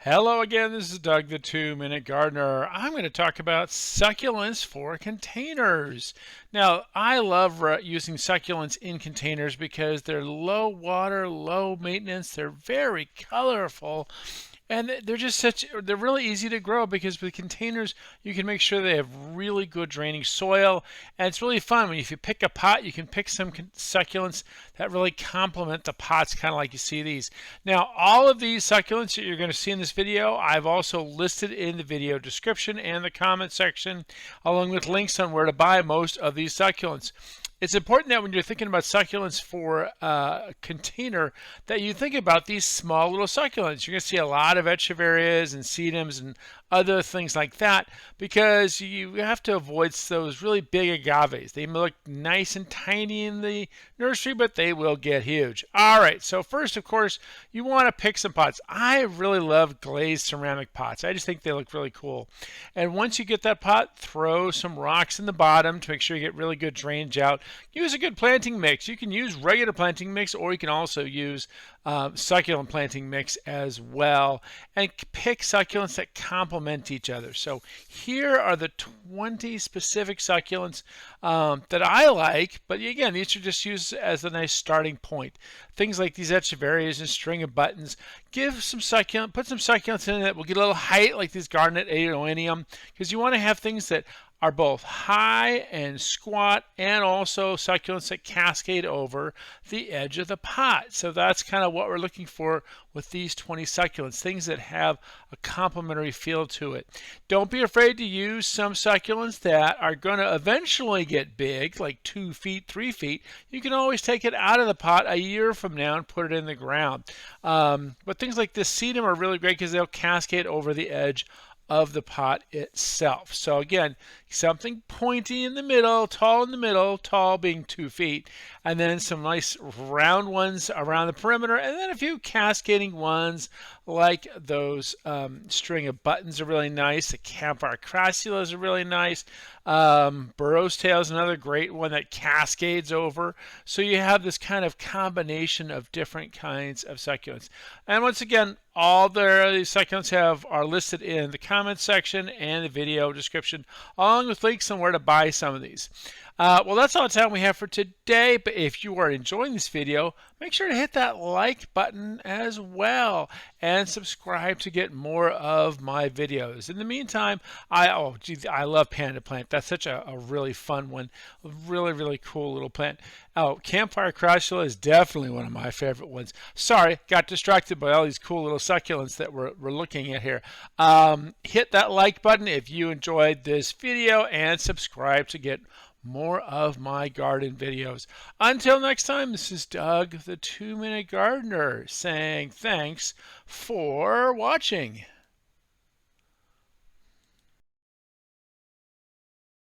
Hello again, this is Doug the 2-Minute Gardener. I'm going to talk about succulents for containers. Now, I love using succulents in containers because they're low water, low maintenance, they're very colorful, and they're really easy to grow because with containers, you can make sure they have really good draining soil. And it's really fun when if you pick a pot, you can pick some succulents that really complement the pots, kind of like you see these. Now, all of these succulents that you're going to see in this video, I've also listed in the video description and the comment section, along with links on where to buy most of these succulents. It's important that when you're thinking about succulents for a container that you think about these small little succulents. You're going to see a lot of Echeverias and Sedums and other things like that because you have to avoid those really big agaves. They may look nice and tiny in the nursery, but they will get huge. All right, so first, of course, you want to pick some pots. I really love glazed ceramic pots. I just think they look really cool. And once you get that pot, throw some rocks in the bottom to make sure you get really good drainage out. Use a good planting mix. You can use regular planting mix, or you can also use succulent planting mix as well, and pick succulents that complement each other. So here are the 20 specific succulents that I like, but again, these are just used as a nice starting point. Things like these Echeverias and string of buttons. Put some succulents in that will get a little height, like these Garnet Aeonium, because you want to have things that are both high and squat, and also succulents that cascade over the edge of the pot. So that's kind of what we're looking for with these 20 succulents, things that have a complementary feel to it. Don't be afraid to use some succulents that are going to eventually get big, like 2 feet, 3 feet. You can always take it out of the pot a year from now and put it in the ground. But things like this Sedum are really great because they'll cascade over the edge of the pot itself. So again, something pointy in the middle, tall being 2 feet, and then some nice round ones around the perimeter, and then a few cascading ones like those string of buttons are really nice. The Campfire Crassula are really nice. Burro's tail is another great one that cascades over. So you have this kind of combination of different kinds of succulents. And once again, all these succulents are listed in the comment section and the video description, along with links on where to buy some of these. Well, that's all the time we have for today, but if you are enjoying this video, make sure to hit that like button as well and subscribe to get more of my videos. In the meantime, I love Panda plant. That's such a really fun one. A really, really cool little plant. Oh, Campfire Crassula is definitely one of my favorite ones. Sorry, got distracted by all these cool little succulents that we're looking at here. Hit that like button if you enjoyed this video and subscribe to get more of my garden videos. Until next time, this is Doug the 2-Minute Gardener saying thanks for watching.